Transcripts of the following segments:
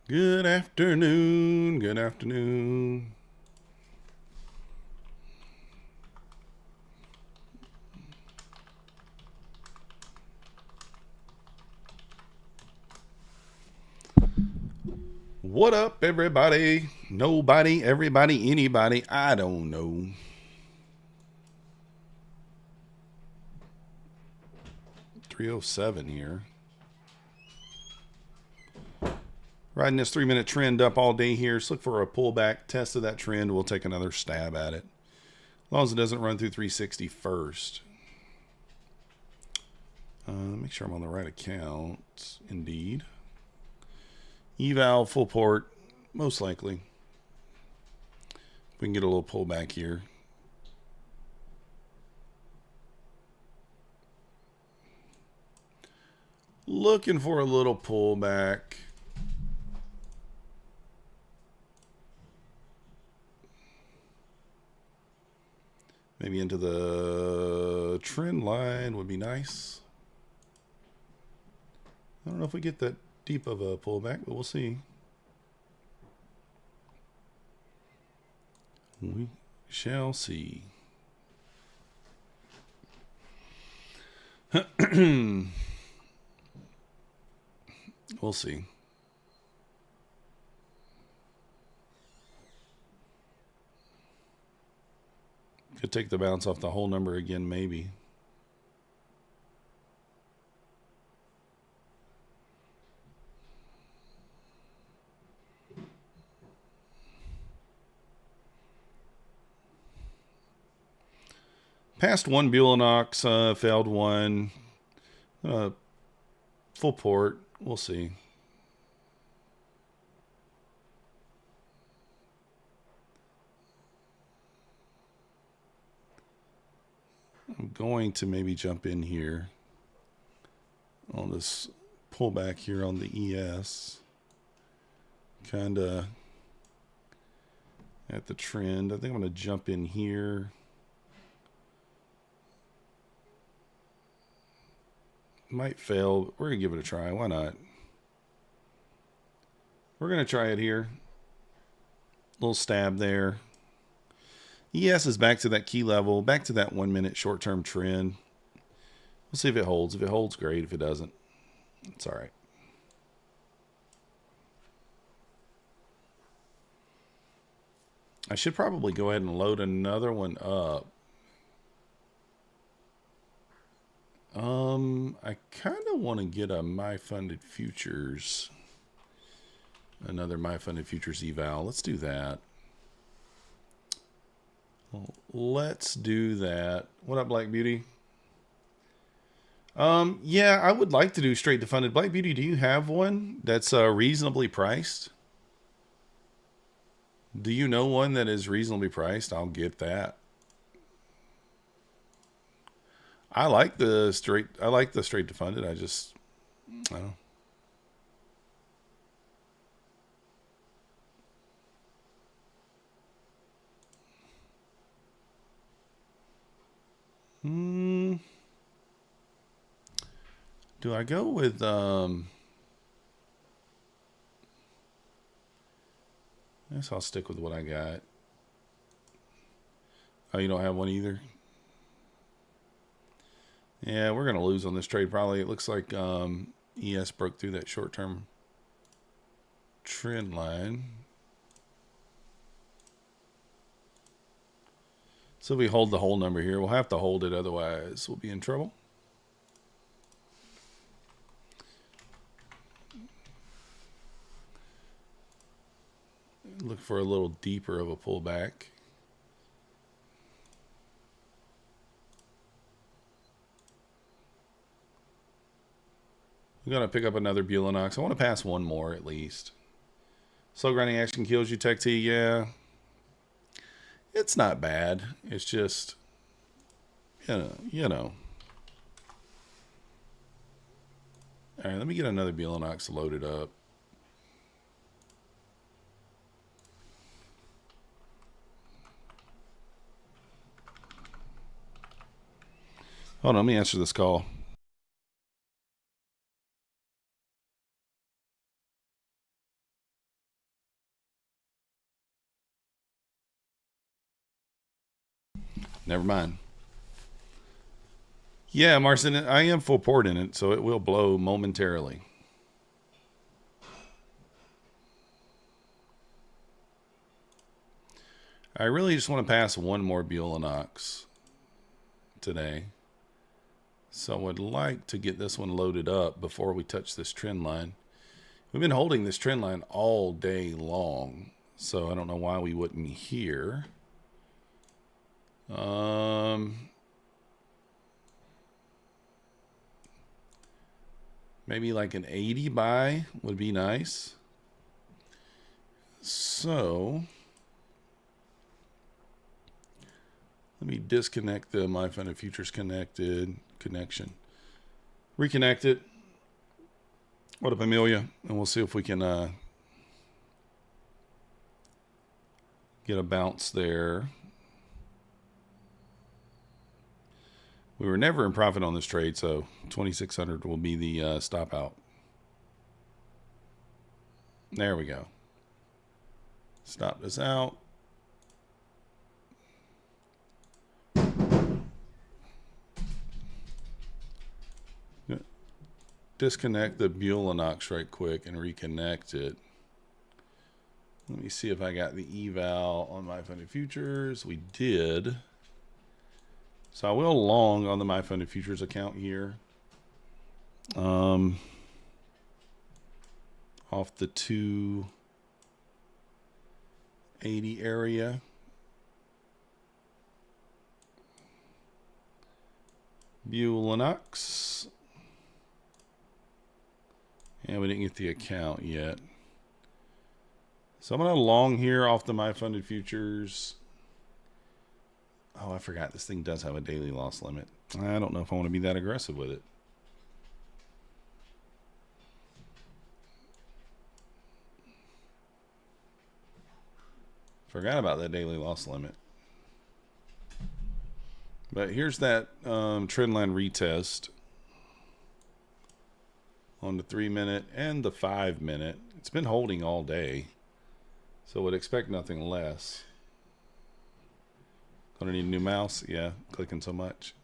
Good afternoon. Good afternoon. What up, everybody? Nobody, everybody, anybody. I don't know. $307 here. Riding this 3-minute trend up all day here. Let's look for a pullback. Test of that trend. We'll take another stab at it. As long as it doesn't run through 360 first. Make sure I'm on the right account. Indeed. Eval, full port. Most likely. We can get a little pullback here. Looking for a little pullback. Maybe into the trend line would be nice. I don't know if we get that deep of a pullback, but we'll see. We shall see. We'll see. Could take the bounce off the whole number again, maybe. Passed one Bulenox, failed one. Full port. We'll see. I'm going to maybe jump in here on this pullback here on the ES. Kind of at the trend. I think I'm going to jump in here. Might fail, but we're going to give it a try. Why not? We're going to try it here. Little stab there. ES is back to that key level, back to that 1 minute short-term trend. We'll see if it holds. If it holds, great. If it doesn't, it's all right. I should probably go ahead and load another one up. I kind of want to get a My Funded Futures. Another My Funded Futures eval. Let's do that. Let's do that. What up, Black Beauty? Yeah, I would like to do straight to funded. Black Beauty, do you have one that's reasonably priced? Do you know one that is reasonably priced? I'll get that. I like the straight to funded. I don't know. Do I go with I guess I'll stick with what I got. Oh, you don't have one either? Yeah, we're gonna lose on this trade probably. It looks like ES broke through that short-term trend line. So if we hold the whole number here, we'll have to hold it, otherwise we'll be in trouble. Look for a little deeper of a pullback. We're going to pick up another Bulenox. I want to pass one more at least. Slow grinding action kills you, Tech T. Yeah. It's not bad. It's just, you know. All right, let me get another Bulenox loaded up. Hold on, let me answer this call. Never mind. Yeah, Marcin, I am full port in it, so it will blow momentarily. I really just want to pass one more Bulenox today. So I would like to get this one loaded up before we touch this trend line. We've been holding this trend line all day long, so I don't know why we wouldn't here. Maybe like an 80 buy would be nice. So let me disconnect the My Fund of Futures connection. Reconnect it. What up, Amelia? And we'll see if we can get a bounce there. We were never in profit on this trade, so 2,600 will be the stop out. There we go. Stop this out. Disconnect the Bulenox right quick and reconnect it. Let me see if I got the eval on My Funded Futures. We did. So I will long on the My Funded Futures account here. Off the 280 area. Bulenox. And we didn't get the account yet. So I'm going to long here off the My Funded Futures. Oh, I forgot. This thing does have a daily loss limit. I don't know if I want to be that aggressive with it. Forgot about that daily loss limit. But here's that trend line retest on the 3-minute and the 5-minute. It's been holding all day, so would expect nothing less. Gonna need a new mouse. Yeah, clicking so much.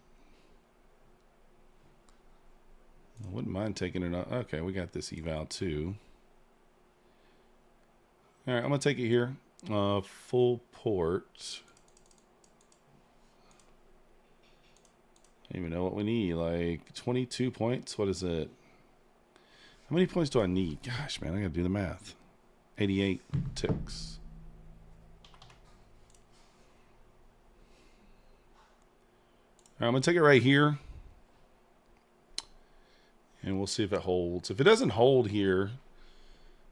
I wouldn't mind taking it on. Okay, we got this eval too. All right, I'm gonna take it here. Full port. I don't even know what we need. Like 22 points. What is it? How many points do I need? Gosh, man, I gotta do the math. 88 ticks. All right, I'm gonna take it right here, and we'll see if it holds. If it doesn't hold here,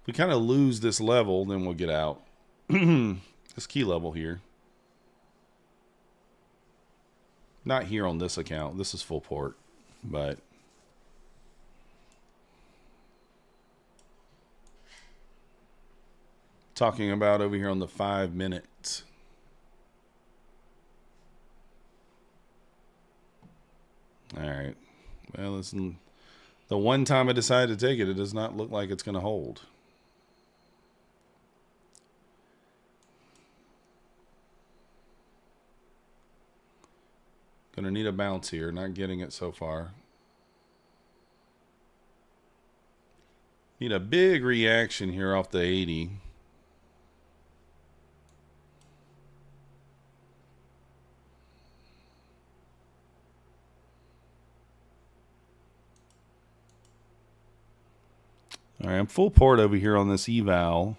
if we kind of lose this level, then we'll get out. This key level here. Not here on this account. This is full port, but talking about over here on the 5-minute. All right. Well, listen, the one time I decided to take it, it does not look like it's going to hold. Going to need a bounce here. Not getting it so far. Need a big reaction here off the 80. All right, I'm full port over here on this eval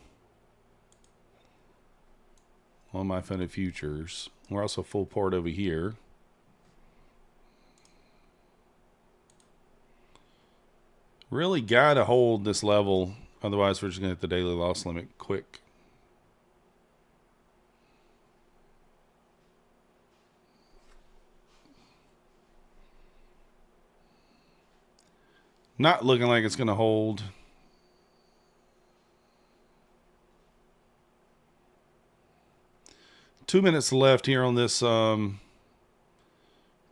on My Funded Futures. We're also full port over here. Really got to hold this level, otherwise we're just going to hit the daily loss limit quick. Not looking like it's going to hold. Two minutes left here on this this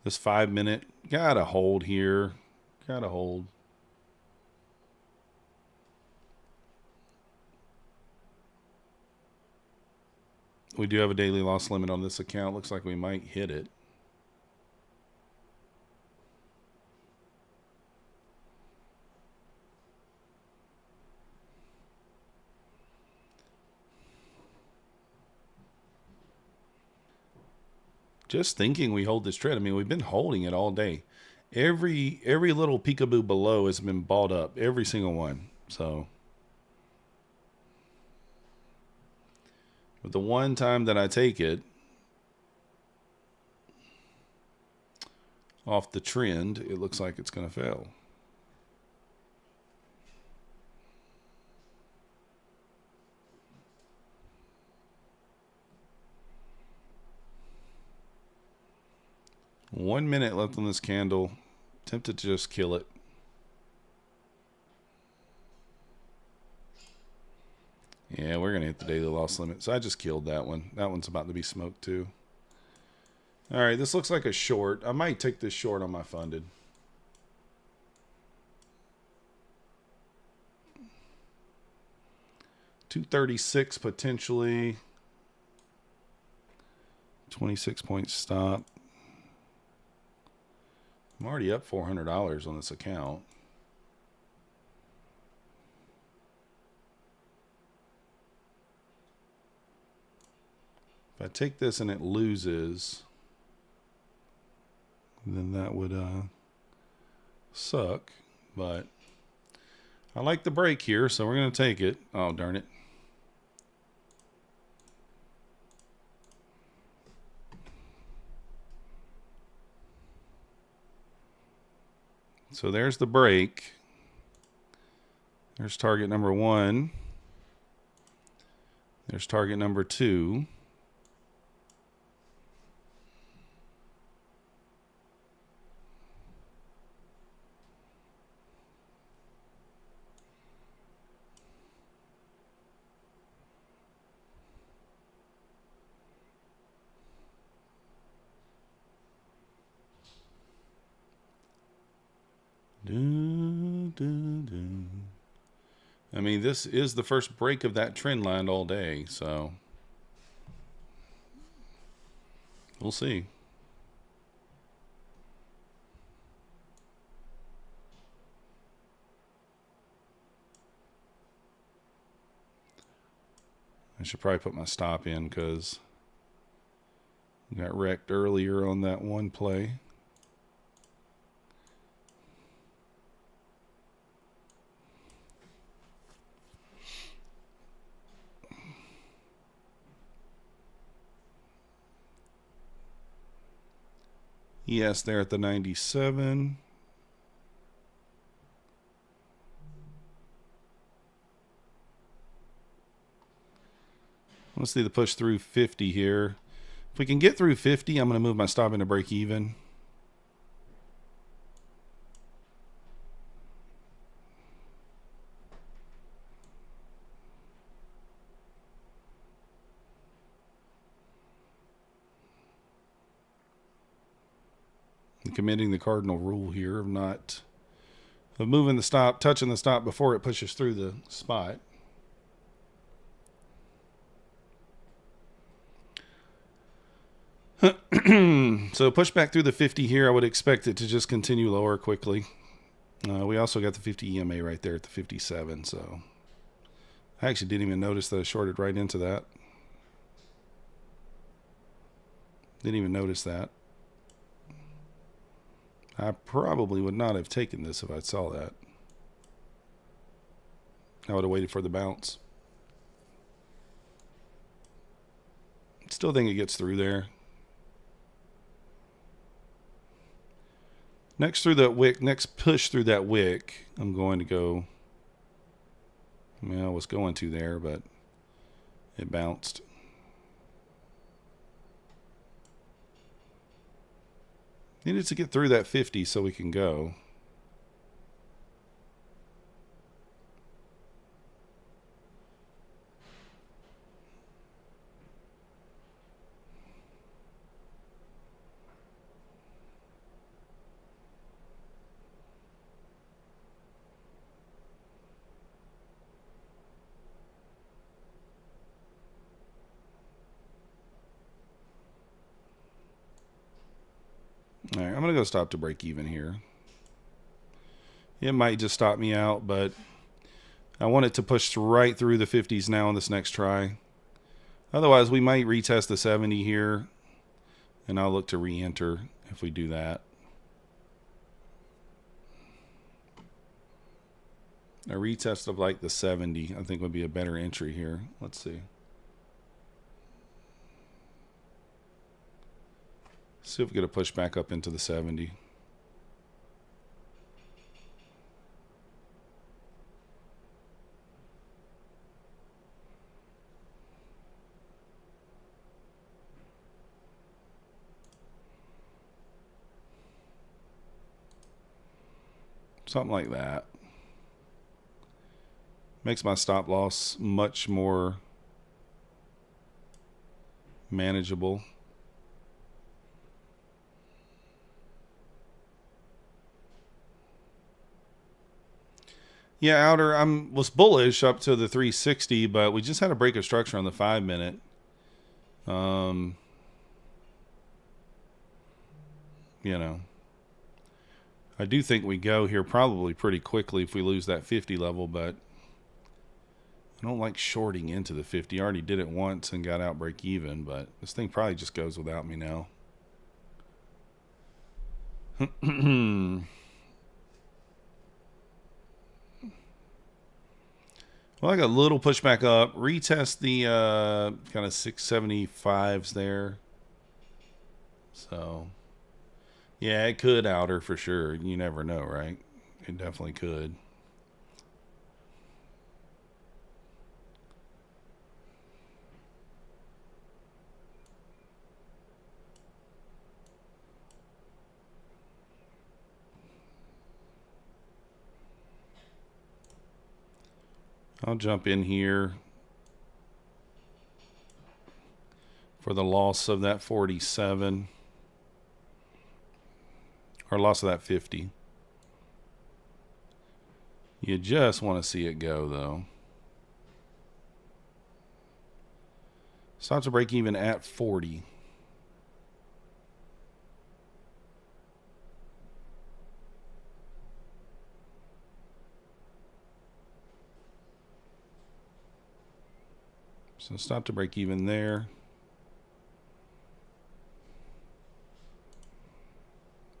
5-minute. Gotta hold here. Gotta hold. We do have a daily loss limit on this account. Looks like we might hit it. just thinking we hold this trend. I mean, we've been holding it all day. Every little peekaboo below has been bought up. Every single one. So, but the one time that I take it off the trend, it looks like it's going to fail. One minute left on this candle. Tempted to just kill it. Yeah, we're going to hit the daily loss limit. So I just killed that one. That one's about to be smoked too. All right, this looks like a short. I might take this short on my funded. $236 potentially. 26-point stop. I'm already up $400 on this account. If I take this and it loses, then that would suck. But I like the break here, so we're going to take it. Oh, darn it. So there's the break. There's target number 1. There's target number 2. I mean, this is the first break of that trend line all day, so we'll see. I should probably put my stop in because I got wrecked earlier on that one play. Yes, they're at the 97. Let's see the push through 50 here. If we can get through 50, I'm going to move my stop into break even. I'm committing the cardinal rule here of moving the stop, touching the stop before it pushes through the spot. So push back through the 50 here. I would expect it to just continue lower quickly. We also got the 50 EMA right there at the 57. So I actually didn't even notice that I shorted right into that. Didn't even notice that. I probably would not have taken this if I saw that. I would have waited for the bounce. Still think it gets through there. Next through that wick, next push through that wick, I'm going to go. I mean, I was going to there, but it bounced. Needed to get through that 50 so we can go. All right, I'm going to go stop to break even here. It might just stop me out, but I want it to push right through the 50s now on this next try. Otherwise, we might retest the 70 here. And I'll look to re-enter if we do that. A retest of like the 70, I think would be a better entry here. Let's see. See if we get a push back up into the 70. Something like that. Makes my stop loss much more manageable. Yeah, outer, was bullish up to the 360, but we just had a break of structure on the 5 minute. You know, I do think we go here probably pretty quickly if we lose that 50 level, but I don't like shorting into the 50. I already did it once and got out break even, but this thing probably just goes without me now. Well, I got a little pushback up. Retest the kind of 675s there. So, yeah, it could outer for sure. You never know, right? It definitely could. I'll jump in here for the loss of that 47 or loss of that 50. You just want to see it go though. Stop to break even at 40. So stop to break even there.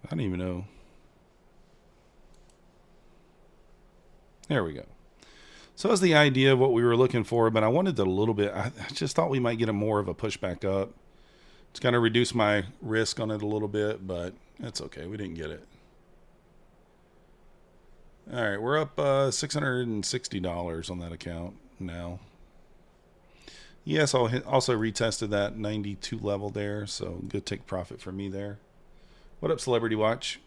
I don't even know. There we go. So that's the idea of what we were looking for, but I wanted a little bit. I just thought we might get a more of a pushback up. It's kind of reduce my risk on it a little bit, but that's okay. We didn't get it. All right, we're up $660 on that account now. Yes, I'll also retested that 92 level there, so good take profit for me there. What up, Celebrity Watch?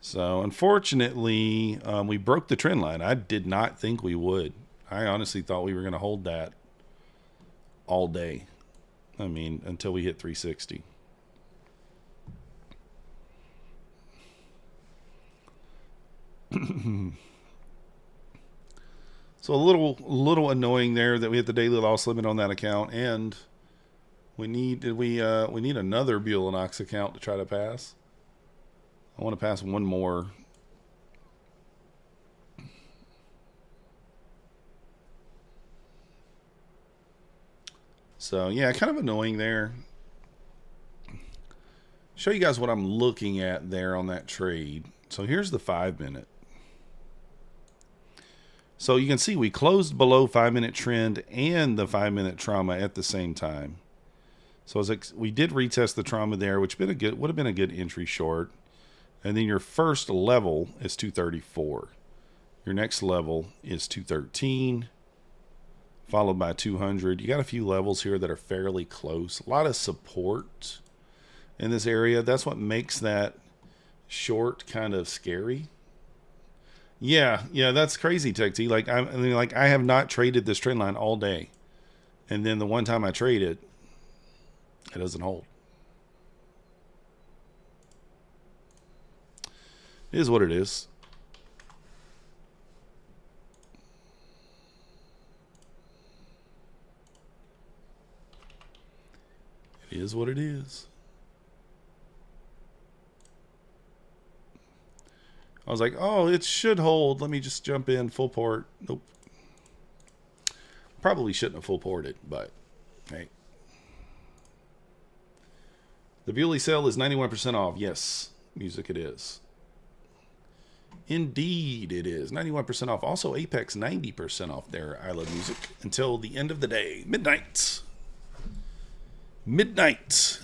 So unfortunately, we broke the trend line. I did not think we would. I honestly thought we were going to hold that all day. I mean, until we hit 360. So a little annoying there that we hit the daily loss limit on that account, and we need another Bulenox account to try to pass. I want to pass one more. So yeah, kind of annoying there. Show you guys what I'm looking at there on that trade. So here's the 5 minute. So you can see we closed below 5 minute trend and the 5 minute trauma at the same time. So we did retest the trauma there, which would have been a good entry short. And then your first level is 234. Your next level is 213, followed by 200. You got a few levels here that are fairly close. A lot of support in this area. That's what makes that short kind of scary. Yeah, that's crazy, Tech T. Like I have not traded this trend line all day, and then the one time I trade it, it doesn't hold. It is what it is. It is what it is. I was like, oh, it should hold. Let me just jump in full port. Nope. Probably shouldn't have full ported, but hey, The Buley sale is 91% off. Yes, music it is. Indeed it is. 91% off. Also Apex 90% off there. I love music until the end of the day. Midnight. Midnight.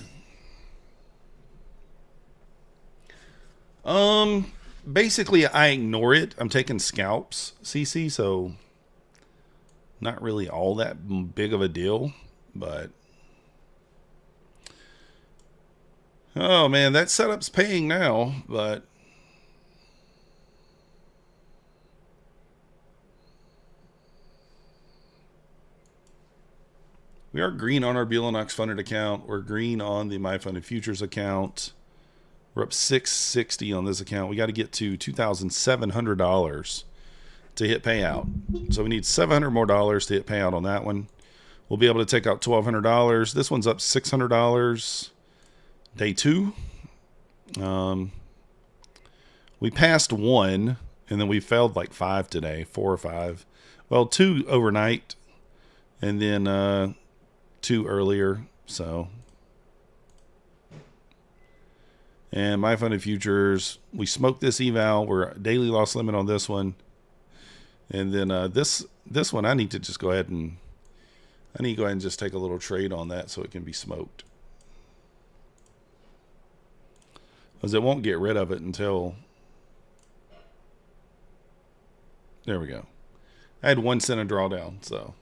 Basically I ignore it. I'm taking scalps, CC, so not really all that big of a deal, but oh man, that setup's paying now, but we are green on our Bulenox funded account. We're green on the My Funded Futures account. We're up 660 on this account. We got to get to $2,700 to hit payout. So we need $700 more to hit payout on that one. We'll be able to take out $1,200. This one's up $600. Day 2. We passed 1, and then we failed like 5 today, 4 or 5. Well, 2 overnight, and then 2 earlier. So, and My Funded Futures, we smoked this eval. We're daily loss limit on this one, and then this one I need to just go ahead and just take a little trade on that so it can be smoked, because it won't get rid of it until, there we go. I had 1 cent of drawdown, so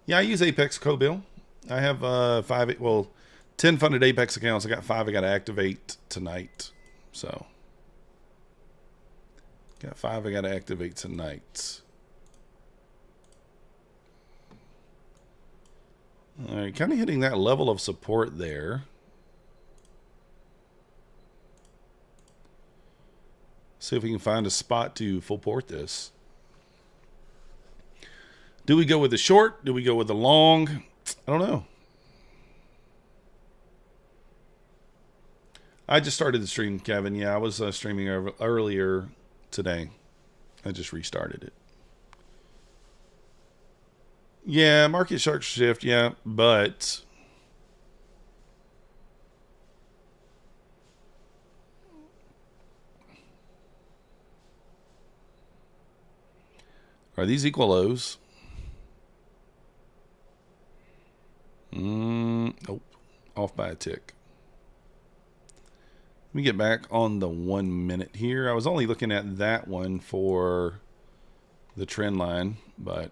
yeah, I use Apex Co-Bill. I have 10 funded Apex accounts. I got 5 I got to activate tonight. So got 5 I got to activate tonight. All right, kind of hitting that level of support there. See if we can find a spot to full port this. Do we go with the short? Do we go with the long? I don't know. I just started the stream, Kevin. Yeah, I was streaming earlier today. I just restarted it. Yeah, market shark shift. Yeah, but are these equal lows? Nope. Off by a tick. Let me get back on the 1 minute here. I was only looking at that one for the trend line, but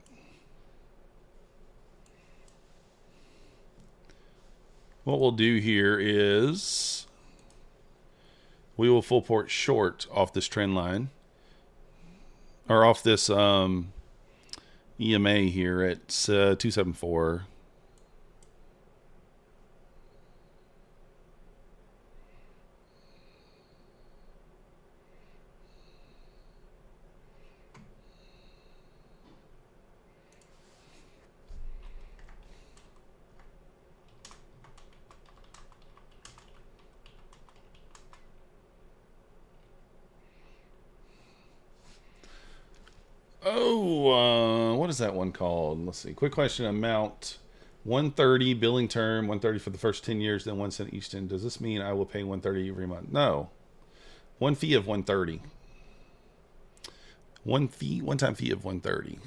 what we'll do here is we will full port short off this trend line, or off this EMA here at 274. What is that one called? Let's see. Quick question. Amount 130 billing term, 130 for the first 10 years, then 1 cent each 10. Does this mean I will pay 130 every month? No. One fee of 130. One time fee of 130.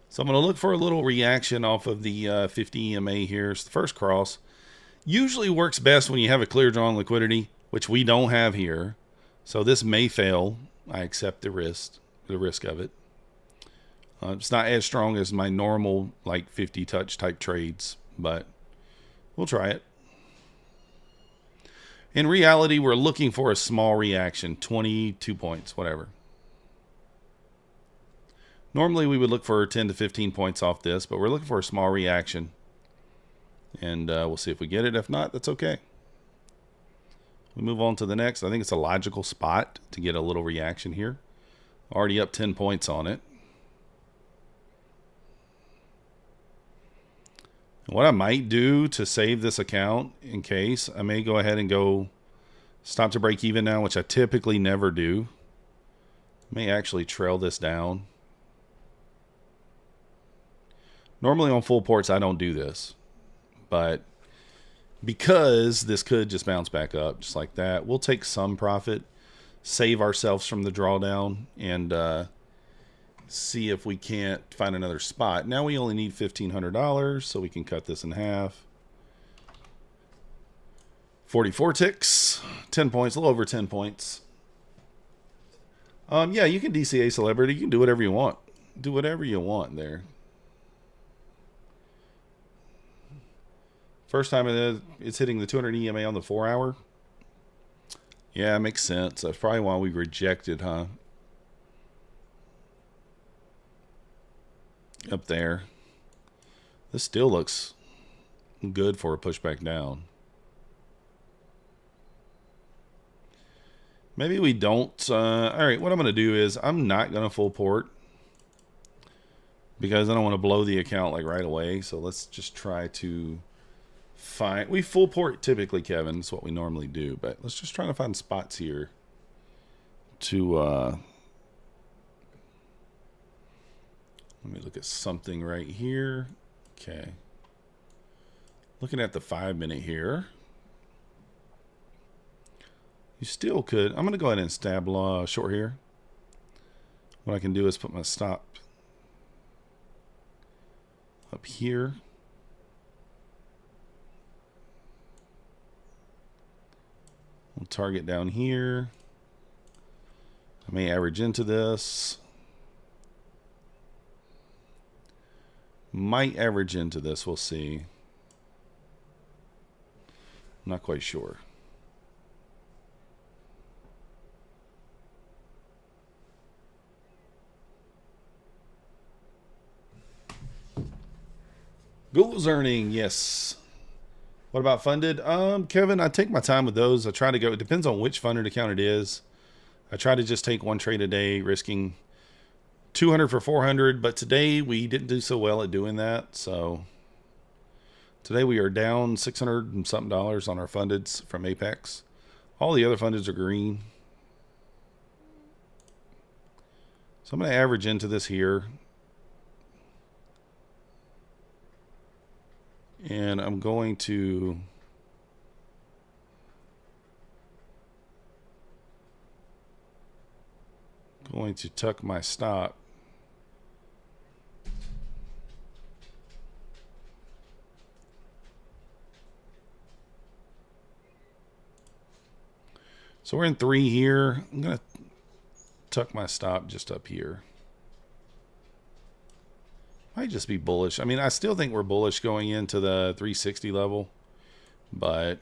So I'm going to look for a little reaction off of the 50 EMA here. It's the first cross. Usually works best when you have a clear drawn liquidity, which we don't have here. So this may fail. I accept the risk of it. It's not as strong as my normal like 50 touch type trades, but we'll try it. In reality, we're looking for a small reaction, 22 points, whatever. Normally we would look for 10 to 15 points off this, but we're looking for a small reaction. And we'll see if we get it. If not, that's okay. We move on to the next. I think it's a logical spot to get a little reaction here. Already up 10 points on it. What I might do to save this account in case, I may go ahead and go stop to break even now, which I typically never do. May actually trail this down. Normally on full ports, I don't do this. But because this could just bounce back up just like that, we'll take some profit, save ourselves from the drawdown, and see if we can't find another spot. Now we only need $1,500, so we can cut this in half. 44 ticks, 10 points, a little over 10 points. Yeah, you can DCA celebrity. You can do whatever you want. Do whatever you want there. First time it's hitting the 200 EMA on the 4 hour. Yeah, it makes sense. That's probably why we rejected, huh? Up there. This still looks good for a pushback down. Maybe we don't. All right, what I'm going to do is I'm not going to full port because I don't want to blow the account like right away. So let's just try to find. We full port typically, Kevin. That's what we normally do. But let's just try to find spots here to. Let me look at something right here. Okay. Looking at the 5-minute here. You still could. I'm going to go ahead and stab short here. What I can do is put my stop up here. We'll target down here. I may average into this. Might average into this. We'll see. I'm not quite sure. Google's earning, yes. What about funded? Kevin, I take my time with those. I try to go. It depends on which funded account it is. I try to just take one trade a day, risking 200 for 400. But today we didn't do so well at doing that. So today we are down 600 and something dollars on our fundeds from APEX. All the other fundeds are green. So I'm going to average into this here. And I'm going to tuck my stop. So we're in 3 here. I'm going to tuck my stop just up here. Might just be bullish. I mean, I still think we're bullish going into the 360 level, but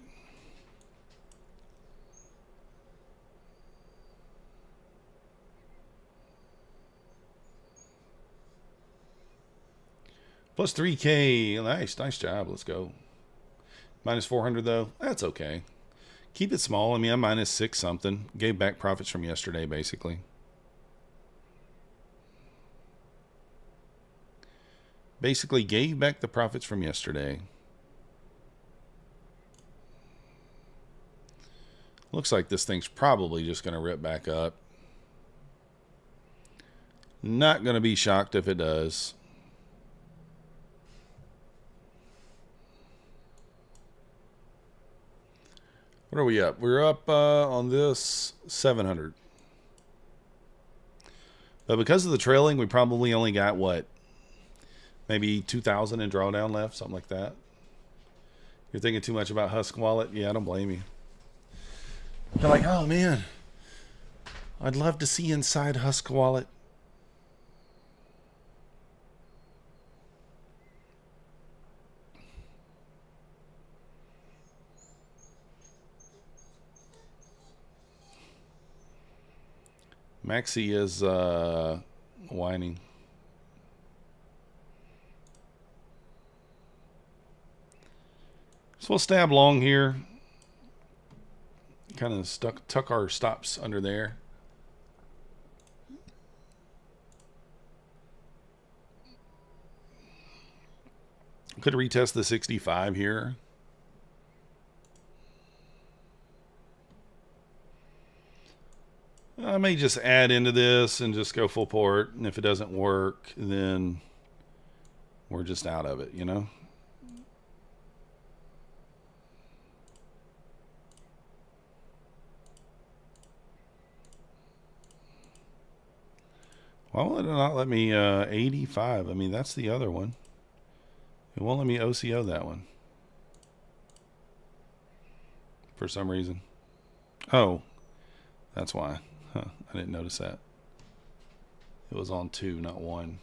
plus 3K. Nice job. Let's go. Minus 400 though. That's okay. Keep it small. I mean, I'm minus 6 something. Gave back profits from yesterday, basically. Basically gave back the profits from yesterday. Looks like this thing's probably just going to rip back up. Not going to be shocked if it does. What are we up? We're up on this 700. But because of the trailing, we probably only got what? Maybe 2,000 in drawdown left, something like that. You're thinking too much about Husk Wallet? Yeah, I don't blame you. You're like, oh man, I'd love to see inside Husk Wallet. Maxi is whining. So we'll stab long here. Kind of tuck our stops under there. Could retest the 65 here. I may just add into this and just go full port. And if it doesn't work, then we're just out of it, you know? Why will it not let me 85? I mean, that's the other one. It won't let me OCO that one. For some reason. Oh, that's why. Huh, I didn't notice that. It was on 2, not 1.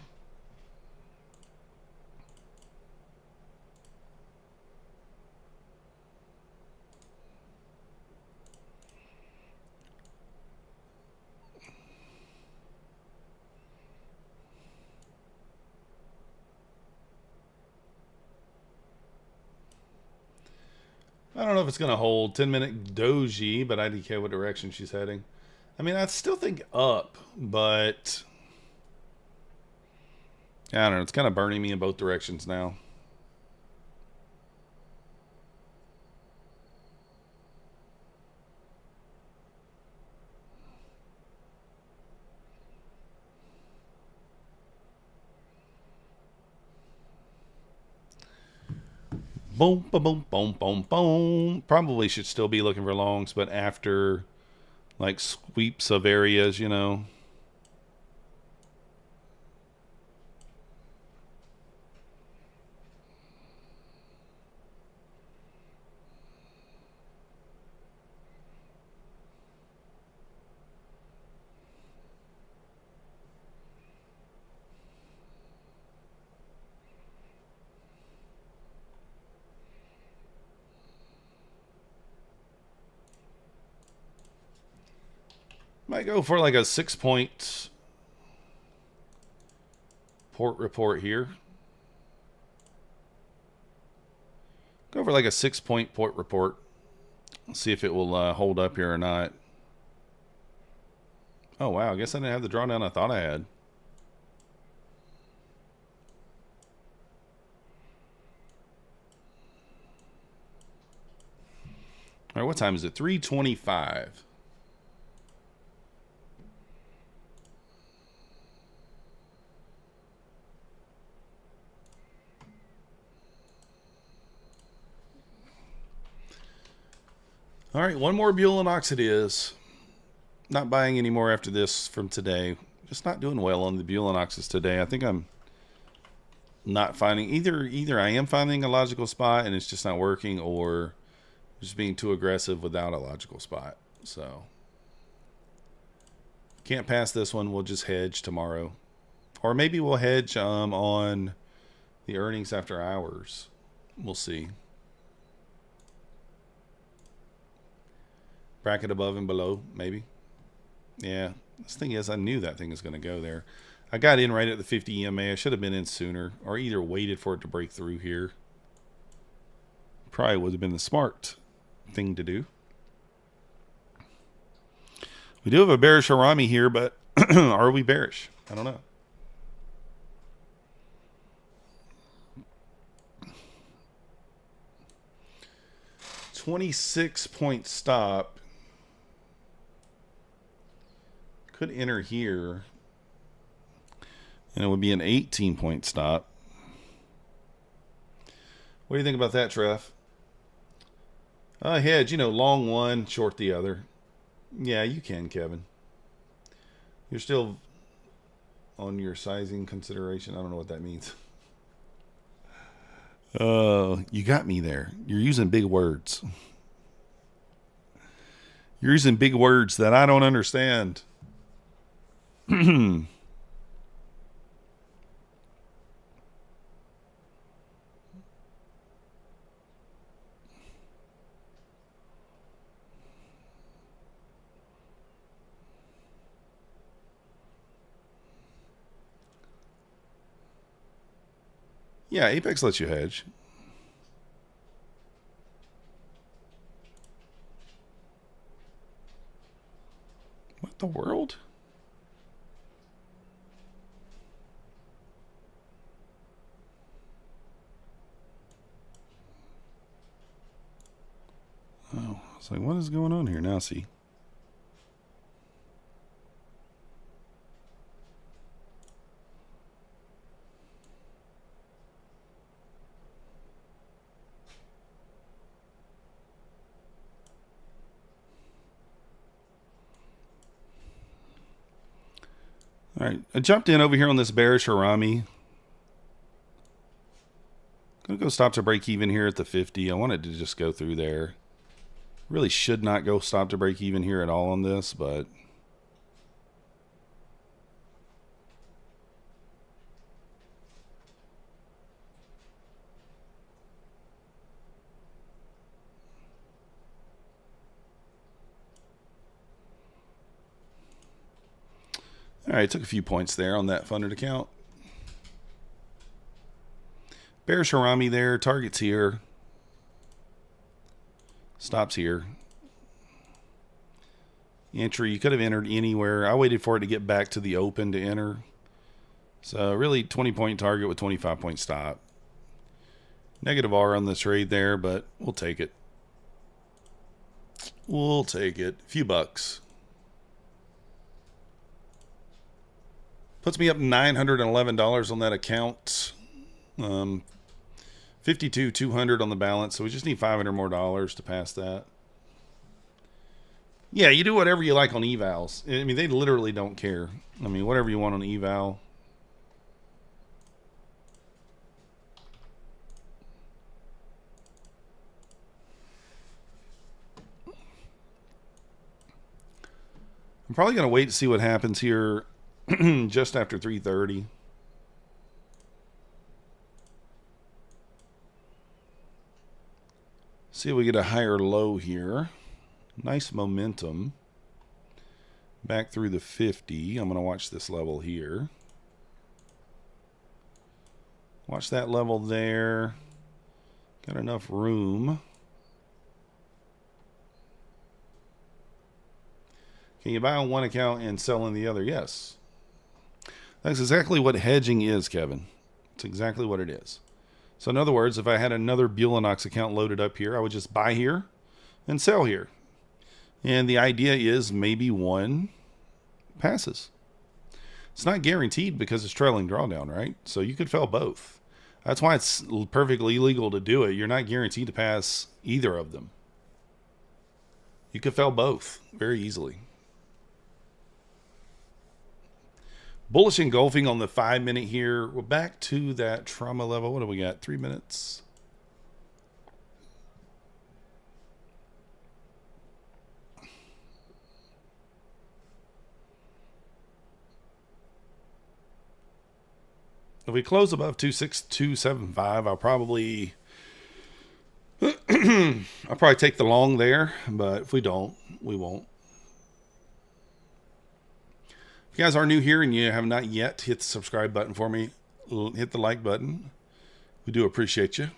I don't know if it's going to hold 10-minute doji, but I don't care what direction she's heading. I mean, I still think up, but I don't know. It's kind of burning me in both directions now. Boom, boom, boom, boom, boom, boom. Probably should still be looking for longs, but after like sweeps of areas, you know. Might go for like a 6-point port report here. Go for like a 6-point port report. Let's see if it will hold up here or not. Oh, wow. I guess I didn't have the drawdown I thought I had. All right, what time is it? 3:25. All right, one more Bulenox it is. Not buying any more after this from today. Just not doing well on the Bulenoxes today. I think I'm not finding either I am finding a logical spot and it's just not working, or just being too aggressive without a logical spot. So can't pass this one. We'll just hedge tomorrow, or maybe we'll hedge on the earnings after hours. We'll see. Bracket above and below, maybe. Yeah, this thing is, I knew that thing was going to go there. I got in right at the 50 EMA. I should have been in sooner, or either waited for it to break through here. Probably would have been the smart thing to do. We do have a bearish Harami here, but are we bearish? I don't know. $26-point stop. Could enter here. And it would be an 18-point stop. What do you think about that, Trev? Hedge, you know, long one, short the other. Yeah, you can, Kevin. You're still on your sizing consideration. I don't know what that means. You got me there. You're using big words. You're using big words that I don't understand. Yeah, Apex lets you hedge. What the world? Oh, it's like, what is going on here? Now see. All right, I jumped in over here on this bearish Harami. Gonna go stop to break even here at the 50. I wanted to just go through there. Really should not go stop to break even here at all on this, but all right, took a few points there on that funded account. Bearish Harami there, targets here. Stops here. Entry, you could have entered anywhere. I waited for it to get back to the open to enter. So really 20-point target with 25-point stop. Negative R on the trade there, but we'll take it. We'll take it. A few bucks. Puts me up $911 on that account. 52,200 on the balance, so we just need $500 more to pass that. Yeah, you do whatever you like on evals. I mean, they literally don't care. I mean, whatever you want on eval. I'm probably going to wait to see what happens here just after 3:30. See if we get a higher low here. Nice momentum. Back through the 50. I'm going to watch this level here. Watch that level there. Got enough room. Can you buy on one account and sell on the other? Yes. That's exactly what hedging is, Kevin. It's exactly what it is. So in other words, if I had another Bulenox account loaded up here, I would just buy here and sell here. And the idea is maybe one passes. It's not guaranteed because it's trailing drawdown, right? So you could fail both. That's why it's perfectly legal to do it. You're not guaranteed to pass either of them. You could fail both very easily. Bullish engulfing on the 5-minute here. We're back to that trauma level. What do we got? 3 minutes. If we close above 26275, I'll probably take the long there, but if we don't, we won't. If you guys are new here and you have not yet hit the subscribe button for me, hit the like button. We do appreciate you.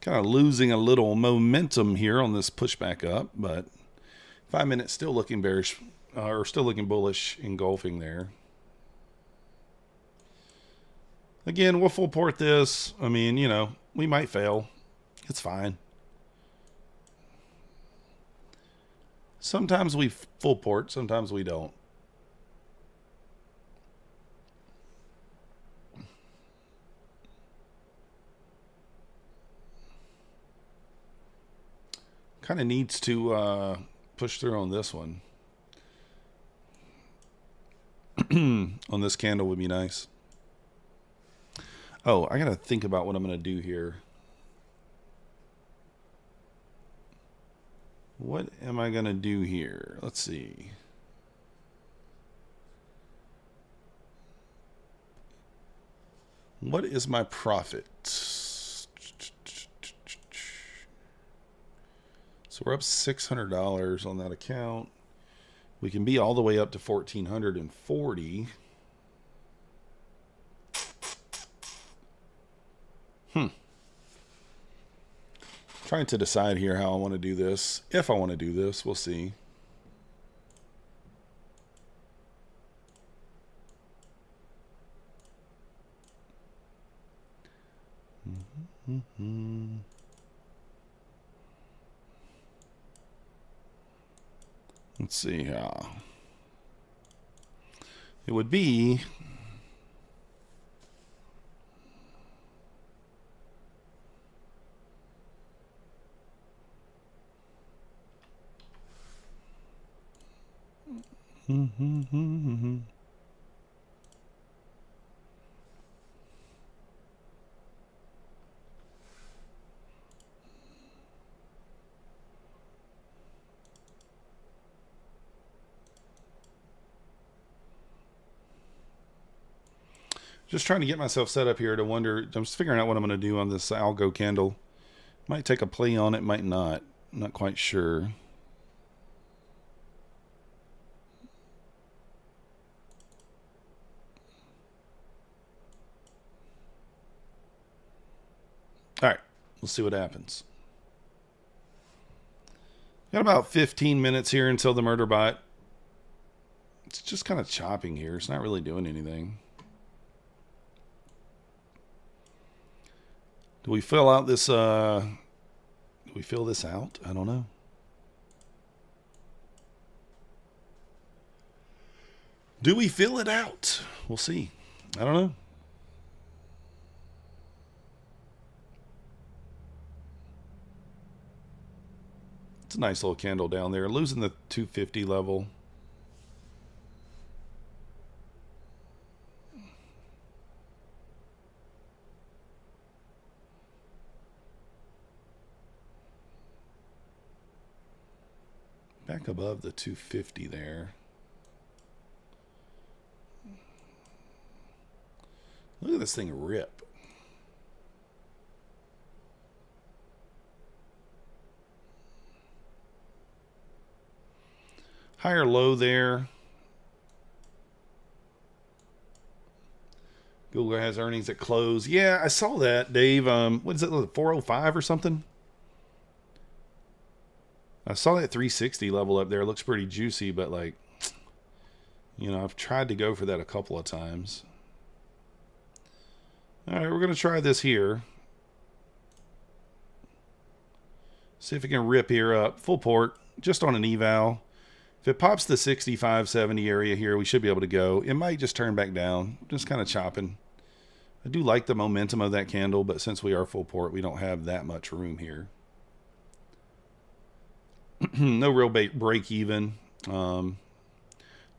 Kind of losing a little momentum here on this pushback up, but 5 minutes still looking bearish, or still looking bullish engulfing there. Again, we'll full port this. I mean, you know, we might fail. It's fine. Sometimes we full port, sometimes we don't. Kind of needs to push through on this one. On this candle would be nice. Oh, I got to think about what I'm going to do here. What am I going to do here? Let's see. What is my profit? So we're up $600 on that account. We can be all the way up to 1,440. Trying to decide here how I want to do this. If I want to do this, we'll see. Let's see how it would be. Just trying to get myself set up here to wonder. I'm just figuring out what I'm going to do on this algo candle. Might take a play on it, might not. I'm not quite sure. All right, we'll see what happens. Got about 15 minutes here until the murder bot. It's just kind of chopping here. It's not really doing anything. Do we fill out this, do we fill this out? I don't know. Do we fill it out? We'll see. I don't know. It's a nice little candle down there. Losing the 250 level. Back above the 250 there. Look at this thing rip. Higher low there. Google has earnings at close. Yeah, I saw that, Dave. What is it, 405 or something? I saw that 360 level up there. It looks pretty juicy, but like, you know, I've tried to go for that a couple of times. All right, we're going to try this here. See if we can rip here up. Full port, just on an eval. If it pops the 65, 70 area here, we should be able to go. It might just turn back down. Just kind of chopping. I do like the momentum of that candle, but since we are full port, we don't have that much room here. No real break even.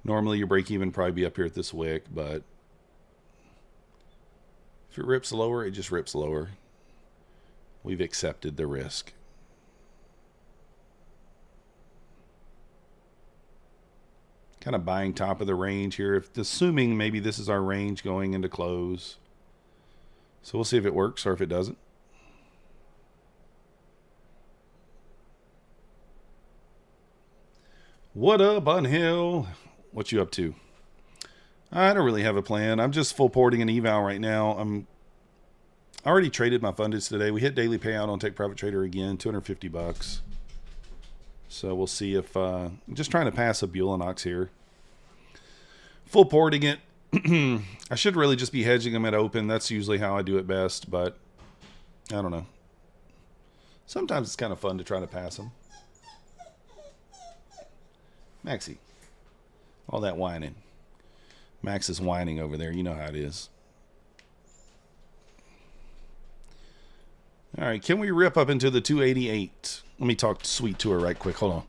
Normally your break even probably be up here at this wick, but if it rips lower, it just rips lower. We've accepted the risk. Kind of buying top of the range here, assuming maybe this is our range going into close. So we'll see if it works or if it doesn't. What up, Unhill? What you up to? I don't really have a plan. I'm just full porting an eval right now. I already traded my fundeds today. We hit daily payout on Take Profit Trader again, 250 bucks. So we'll see if I'm just trying to pass a Bulenox here. Full porting it. I should really just be hedging them at open. That's usually how I do it best, but I don't know. Sometimes it's kind of fun to try to pass them. Maxie, all that whining. Max is whining over there. You know how it is. All right, can we rip up into the 288? Let me talk sweet to her right quick. Hold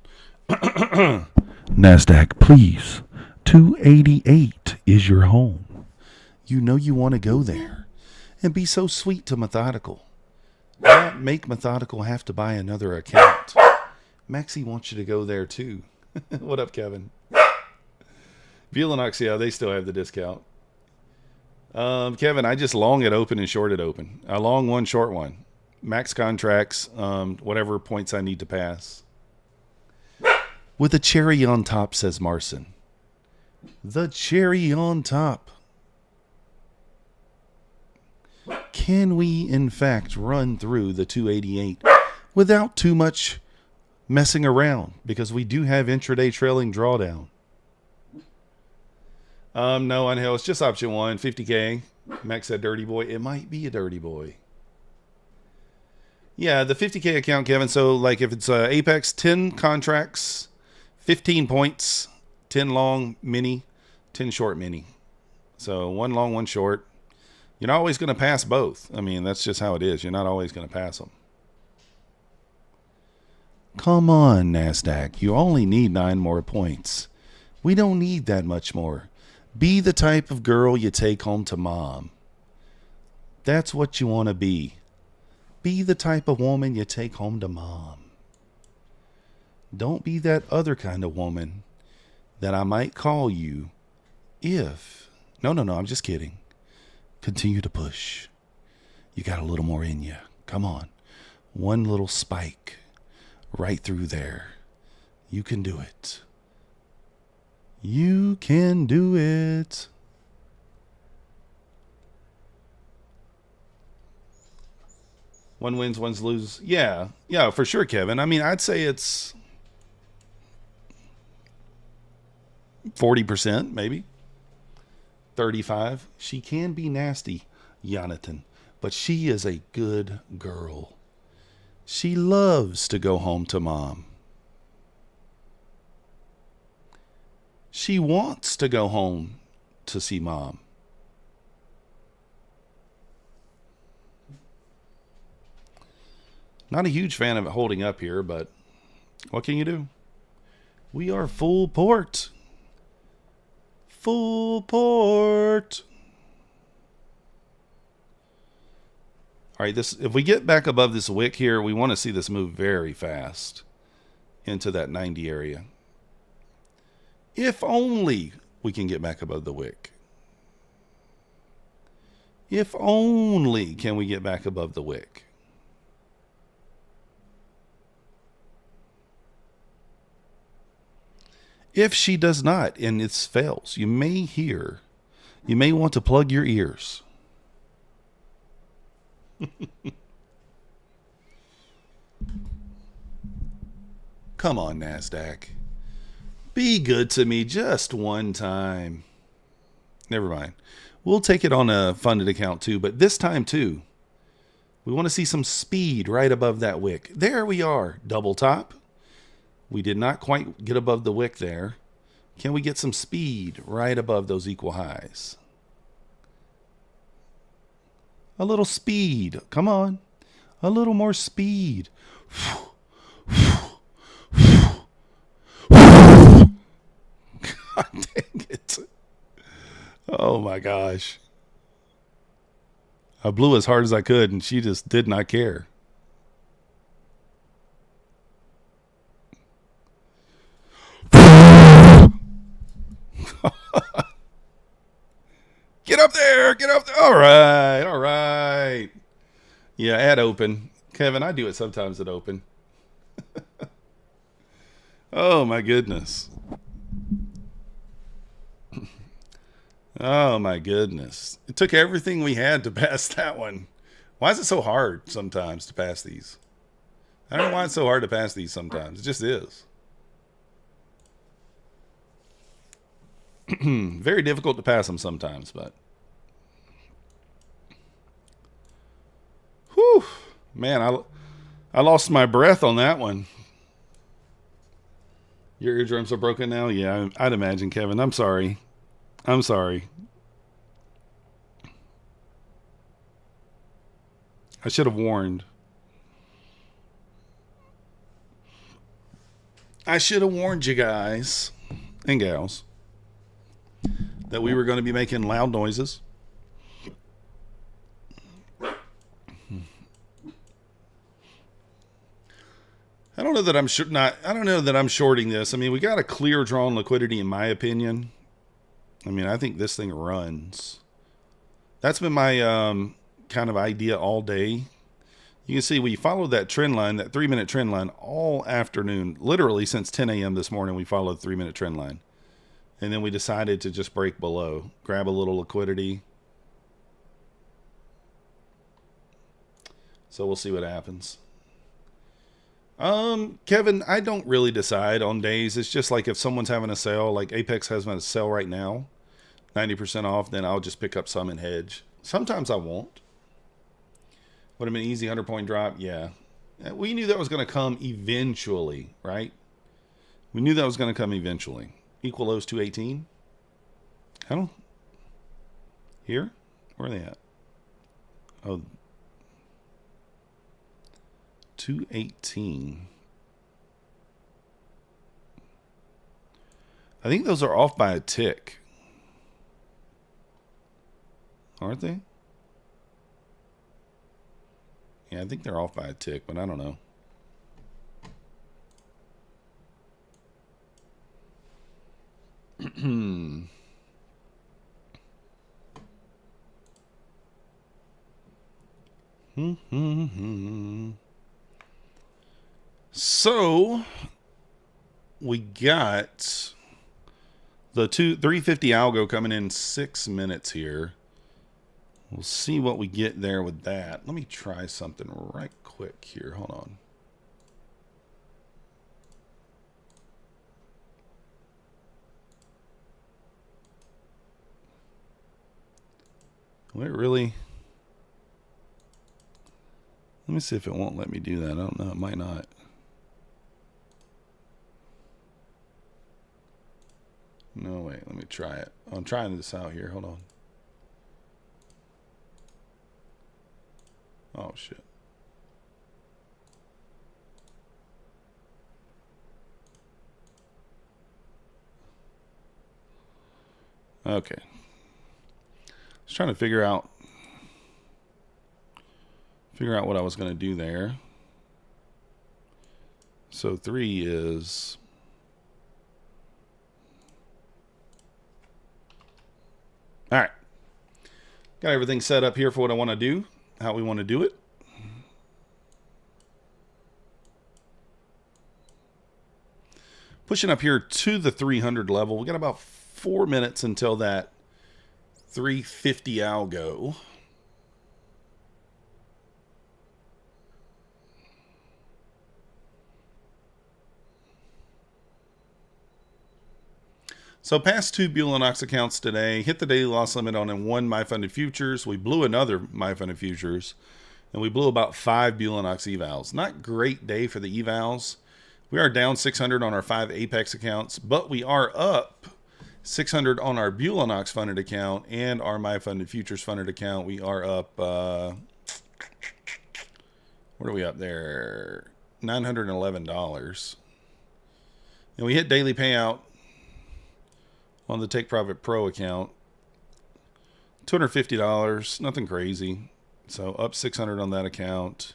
on. Nasdaq, please. 288 is your home. You know you want to go there. And be so sweet to Methodical. Not make Methodical have to buy another account. Maxie wants you to go there too. What up, Kevin? Bulenox, yeah, they still have the discount. Kevin, I just long it open and short it open. I long one, short one. Max contracts, whatever points I need to pass. With a cherry on top, says Marson. The cherry on top. Can we, in fact, run through the 288 without too much messing around? Because we do have intraday trailing drawdown. No, Unhill, it's just option one, 50K. Max said dirty boy. It might be a dirty boy. Yeah, the 50K account, Kevin. So, like, if it's Apex, 10 contracts, 15 points, 10 long mini, 10 short mini. So, one long, one short. You're not always going to pass both. I mean, that's just how it is. You're not always going to pass them. Come on, Nasdaq. You only need 9 more points. We don't need that much more. Be the type of girl you take home to mom. That's what you want to be. Be the type of woman you take home to mom. Don't be that other kind of woman that I might call you if... No, I'm just kidding. Continue to push. You got a little more in you. Come on. One little spike right through there. You can do it. You can do it. One wins, one loses. Yeah, for sure, Kevin. I mean, I'd say it's 40%, maybe 35. She can be nasty, Jonathan, but she is a good girl. She loves to go home to mom. She wants to go home to see mom. Not a huge fan of it holding up here, but what can you do? We are full port. Full port. All right, if we get back above this wick here, we want to see this move very fast into that 90 area. If only we can get back above the wick. If only can we get back above the wick. If she does not, and it fails, you may want to plug your ears. Come on, Nasdaq. Be good to me just one time. Never mind. We'll take it on a funded account too, but this time too, we want to see some speed right above that wick. There we are. Double top. We did not quite get above the wick there. Can we get some speed right above those equal highs? A little speed. Come on. A little more speed. God dang it. Oh my gosh. I blew as hard as I could and she just did not care. Get up there. Get up there. All right. All right. Yeah, at open. Kevin, I do it sometimes at open. Oh, my goodness. Oh, my goodness. It took everything we had to pass that one. Why is it so hard sometimes to pass these? I don't know why it's so hard to pass these sometimes. It just is. Very difficult to pass them sometimes, but whew, man, I lost my breath on that one. Your eardrums are broken now? Yeah, I'd imagine, Kevin. I'm sorry. I'm sorry. I should have warned. I should have warned you guys and gals that we were going to be making loud noises. I don't know that I'm shorting this. I mean, we got a clear draw on liquidity in my opinion. I mean, I think this thing runs. That's been my kind of idea all day. You can see we followed that trend line, that 3-minute trend line all afternoon. Literally since 10 a.m. this morning, we followed the 3-minute trend line. And then we decided to just break below, grab a little liquidity. So we'll see what happens. Kevin, I don't really decide on days. It's just like if someone's having a sale, like Apex has a sale right now, 90% off, then I'll just pick up some and hedge. Sometimes I won't. Would have been an easy 100-point drop. Yeah. We knew that was going to come eventually, right? We knew that was going to come eventually. Equal lows 218. I don't. Here? Where are they at? Oh. 218. I think those are off by a tick. Aren't they? Yeah, I think they're off by a tick, but I don't know. So we got the 350 algo coming in 6 minutes here. We'll see what we get there with that. Let me try something right quick here. Hold on. Will it really? Let me see if it won't let me do that. I don't know. It might not. No, wait. Let me try it. I'm trying this out here. Hold on. Oh, shit. Okay. I was trying to figure out what I was going to do there. So 3 is... All right. Got everything set up here for what I want to do, how we want to do it. Pushing up here to the 300 level. We got about 4 minutes until that 350 algo. So past 2 Bulenox accounts today, hit the daily loss limit on 1 MyFunded Futures. We blew another MyFunded Futures, and we blew about 5 Bulenox evals. Not great day for the evals. We are down 600 on our 5 APEX accounts, but we are up 600 on our Bulenox funded account and our MyFunded Futures funded account. We are up, what are we up there? $911. And we hit daily payout on the Take Profit Pro account, $250, nothing crazy. So up 600 on that account,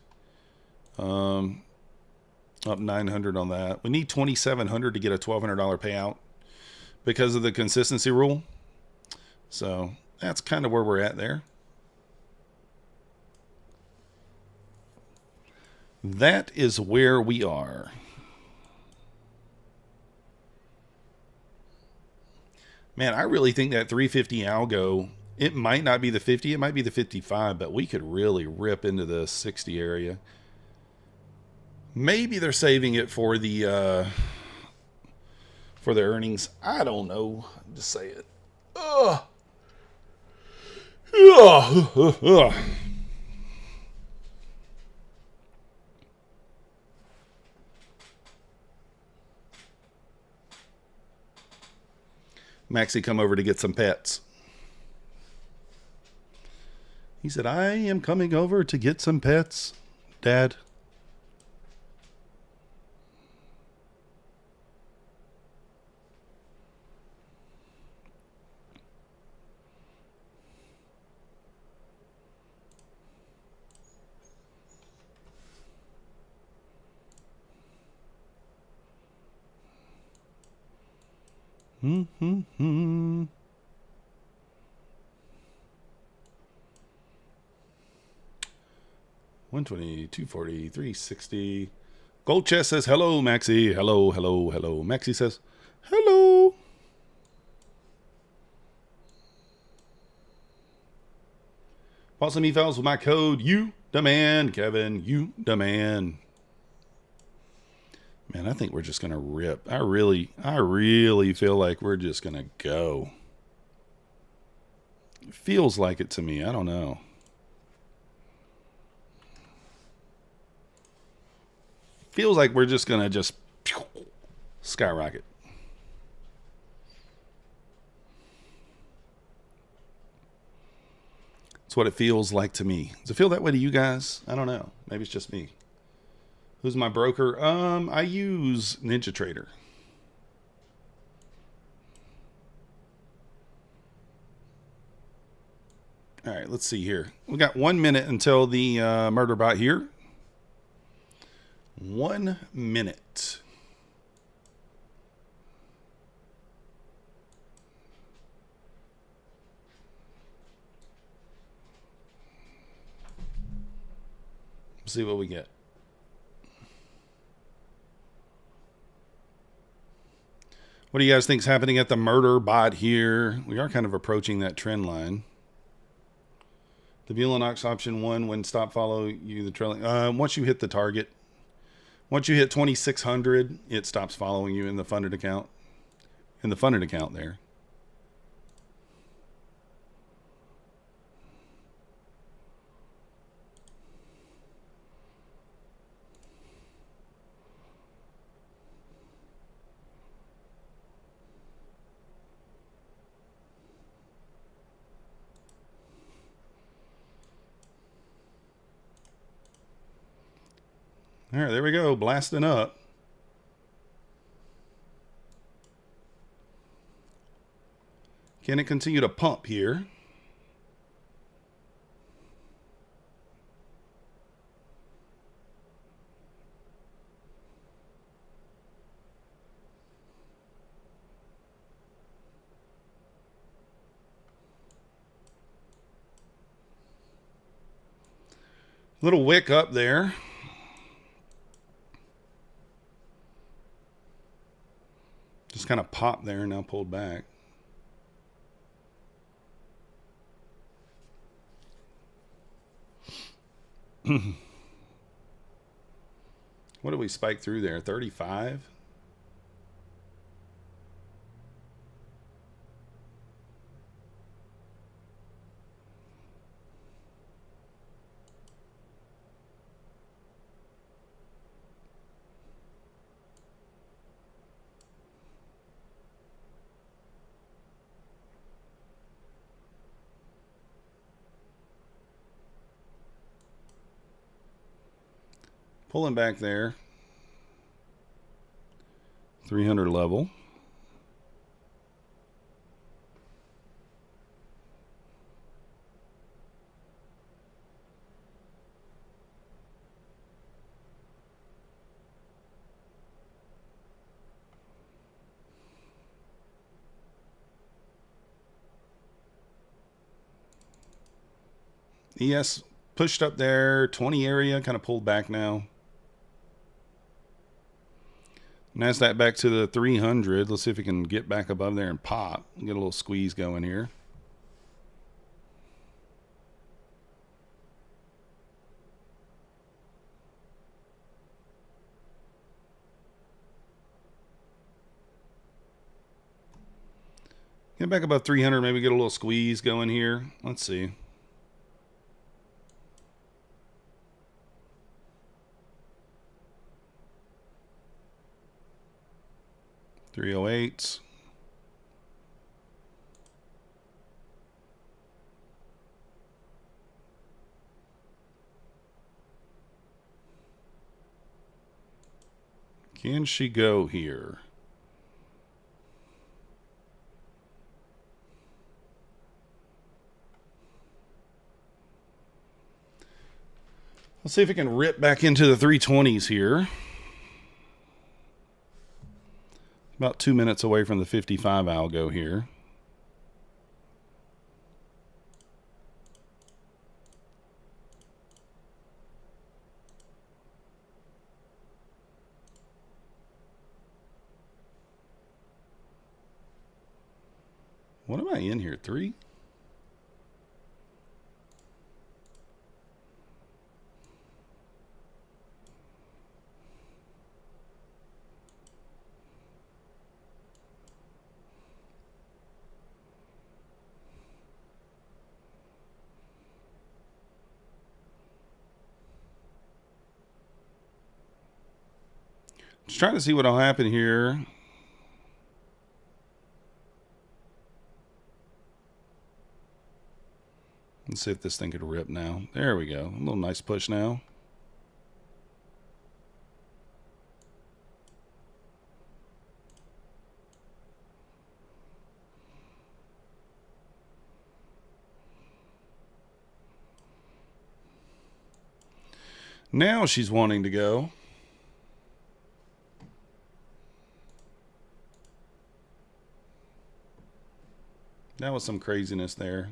up 900 on that. We need 2,700 to get a $1,200 payout because of the consistency rule. So that's kind of where we're at there. That is where we are. Man, I really think that 350 algo, it might not be the 50, it might be the 55, but we could really rip into the 60 area. Maybe they're saving it for the earnings. I don't know. Just say it. Ugh. Ugh. Maxie come over to get some pets. He said, I am coming over to get some pets, Dad. Hmm. 120, 240, 360. Gold Chest says, hello, Maxie. Hello, hello, hello. Maxie says, hello. Bought some e-files with my code, you the man, Kevin, you the man. Man, I think we're just going to rip. I really feel like we're just going to go. It feels like it to me. I don't know. Feels like we're just going to just skyrocket. That's what it feels like to me. Does it feel that way to you guys? I don't know. Maybe it's just me. Who's my broker? I use NinjaTrader. All right, let's see here. We got 1 minute until the murder bot here. 1 minute. See what we get. What do you guys think is happening at the murder bot here? We are kind of approaching that trend line. The Bulenox option 1, when stop follow you the trailing. Once you hit the target, once you hit 2,600, it stops following you in the funded account. In the funded account there. All right, there we go, blasting up. Can it continue to pump here? Little wick up there. Just kind of popped there and now pulled back. What did we spike through there? 35? Pulling back there. 300 level. ES pushed up there, 20 area, kind of pulled back now. Nasdaq back to the 300. Let's see if we can get back above there and pop. Get a little squeeze going here. Get back above 300, maybe get a little squeeze going here. Let's see. $308. Can she go here? Let's see if we can rip back into the 320s here. About 2 minutes away from the 55 algo here. What am I in here? 3? Just trying to see what'll happen here. Let's see if this thing could rip now. There we go. A little nice push now. Now she's wanting to go. That was some craziness there.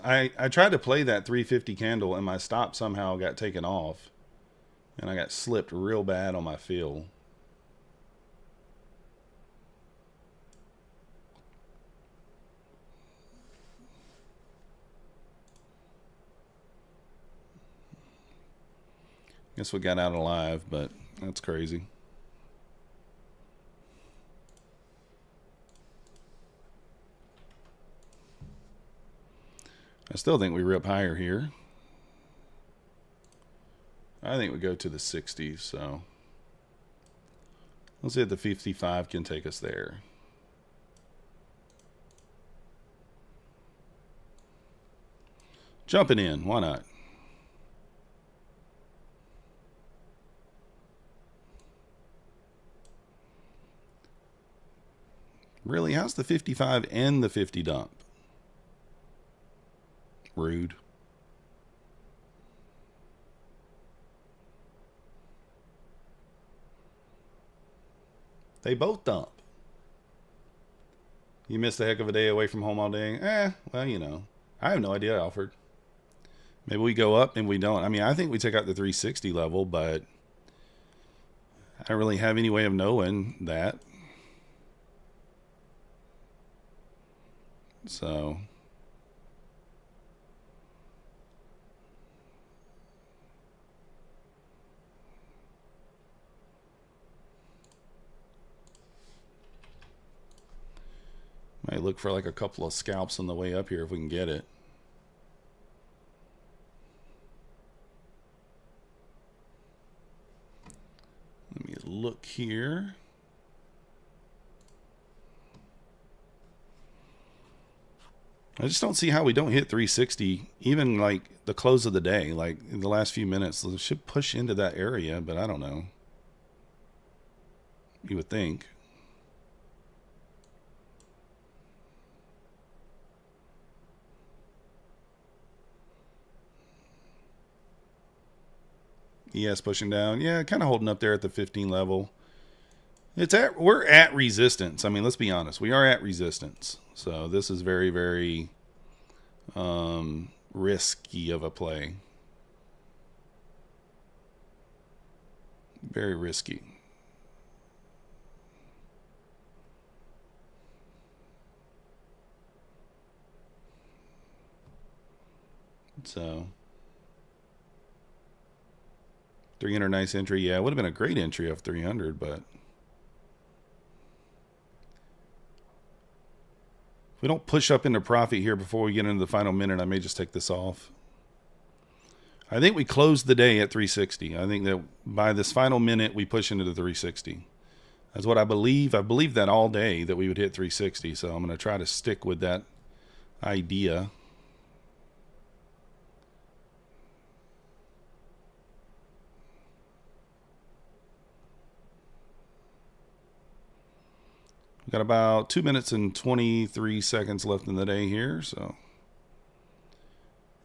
I tried to play that 350 candle and my stop somehow got taken off. And I got slipped real bad on my fill. Guess we got out alive, but that's crazy. I still think we rip higher here. I think we go to the 60s, so let's see if the 55 can take us there. Jumping in, why not? Really, how's the 55 and the 50 dump? Rude. They both dump. You missed a heck of a day away from home all day. Well, you know. I have no idea, Alfred. Maybe we go up and we don't. I mean, I think we take out the 360 level, but I don't really have any way of knowing that. So might look for like a couple of scalps on the way up here if we can get it. Let me look here. I just don't see how we don't hit 360, even like the close of the day, like in the last few minutes. It should push into that area, but I don't know. You would think. ES pushing down. Yeah, kind of holding up there at the 15 level. We're at resistance. I mean, let's be honest. We are at resistance. So this is very, very risky of a play. Very risky. So 300, nice entry. Yeah, it would have been a great entry of 300, but if we don't push up into profit here before we get into the final minute, I may just take this off. I think we closed the day at 360. I think that by this final minute, we push into the 360. That's what I believe. I believe that all day that we would hit 360. So I'm going to try to stick with that idea. We've got about 2 minutes and 23 seconds left in the day here. So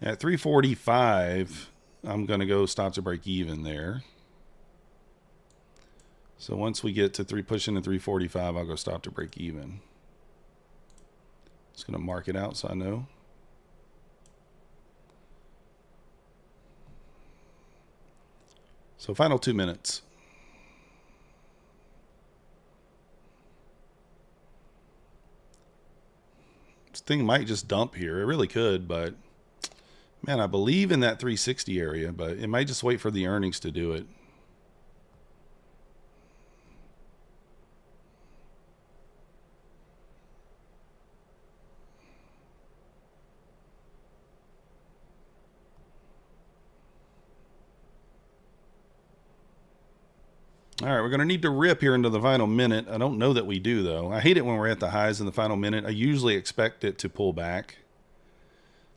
at 345, I'm going to go stop to break even there. So once we get to pushing to 345, I'll go stop to break even. Just going to mark it out so I know. So final 2 minutes. This thing might just dump here. It really could, but man, I believe in that 360 area, but it might just wait for the earnings to do it. All right, we're going to need to rip here into the final minute. I don't know that we do, though. I hate it when we're at the highs in the final minute. I usually expect it to pull back.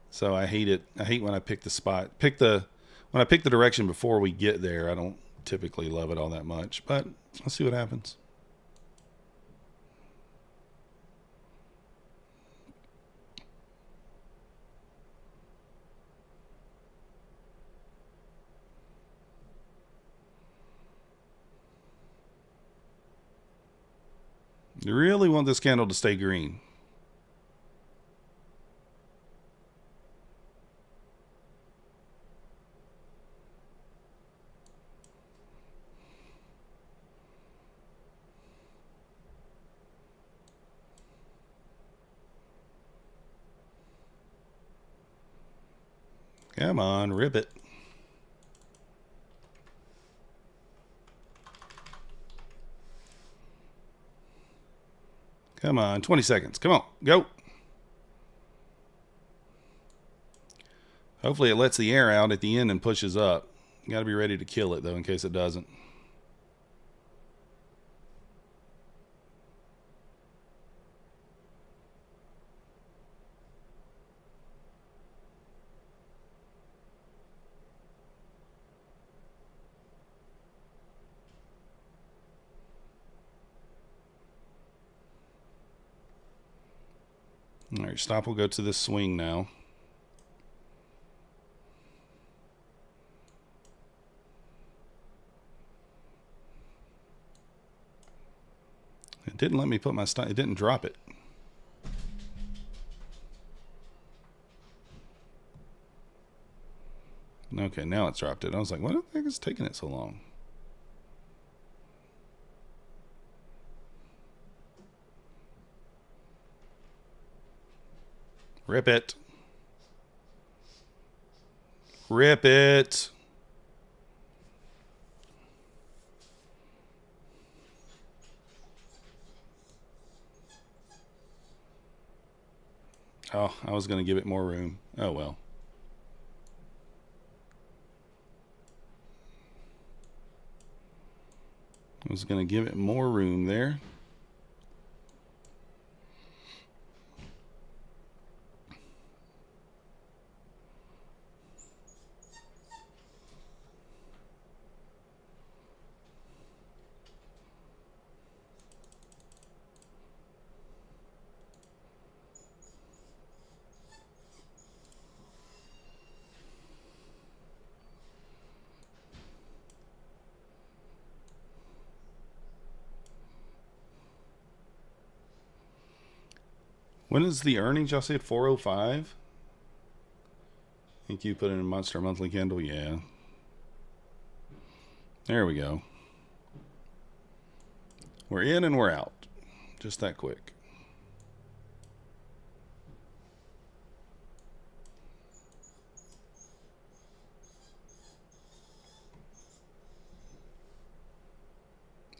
So I hate it. I hate when I pick the spot. When I pick the direction before we get there, I don't typically love it all that much. But let's see what happens. You really want this candle to stay green. Come on, rip it. Come on, 20 seconds. Come on, go. Hopefully it lets the air out at the end and pushes up. You got to be ready to kill it, though, in case it doesn't. All right, stop will go to this swing now. It didn't let me put my stop. It didn't drop it. Okay, now it's dropped it. I was like, what the heck is taking it so long? Rip it. Rip it. Oh, I was going to give it more room. Oh, well. I was going to give it more room there. When is the earnings? Y'all say 405? I think you put in a Monster Monthly candle. Yeah. There we go. We're in and we're out. Just that quick.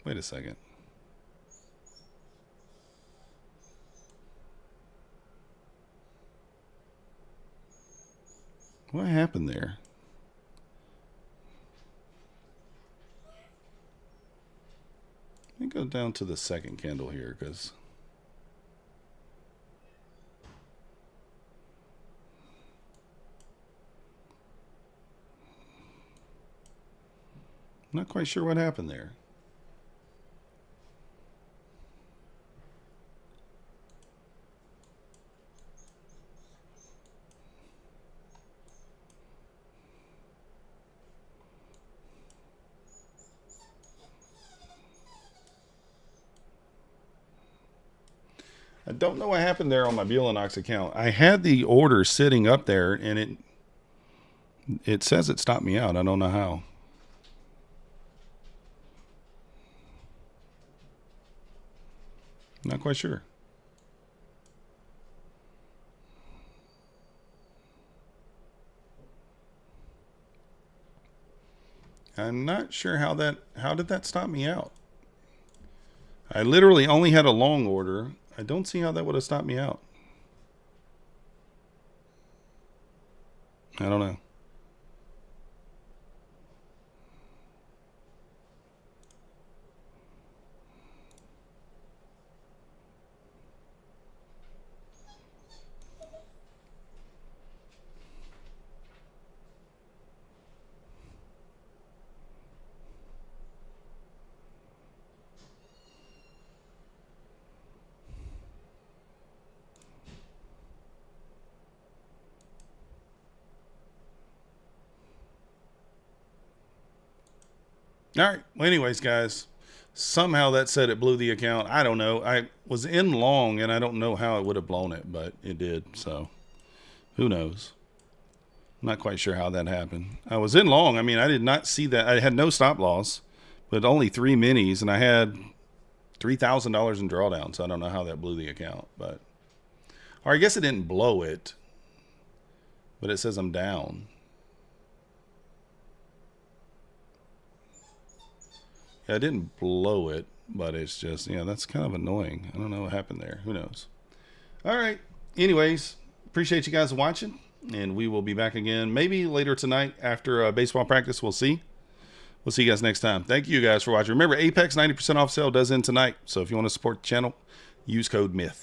Wait a second. What happened there? Let me go down to the second candle here, because I'm not quite sure what happened there. I don't know what happened there on my Bulenox account. I had the order sitting up there, and it says it stopped me out. I don't know how. Not quite sure. I'm not sure how did that stop me out? I literally only had a long order. I don't see how that would have stopped me out. I don't know. All right. Well, anyways, guys, Somehow that said it blew the account. I don't know. I was in long, and I don't know how it would have blown it, but it did. So who knows? I'm not quite sure how that happened. I was in long. I mean, I did not see that. I had no stop loss, but only 3 minis, and I had $3,000 in drawdown. So I don't know how that blew the account, but or I guess it didn't blow it, but it says I'm down. Yeah, I didn't blow it, but it's just, yeah, that's kind of annoying. I don't know what happened there. Who knows? All right. Anyways, appreciate you guys watching, and we will be back again maybe later tonight after baseball practice. We'll see. We'll see you guys next time. Thank you guys for watching. Remember, Apex 90% off sale does end tonight, so if you want to support the channel, use code MYTH.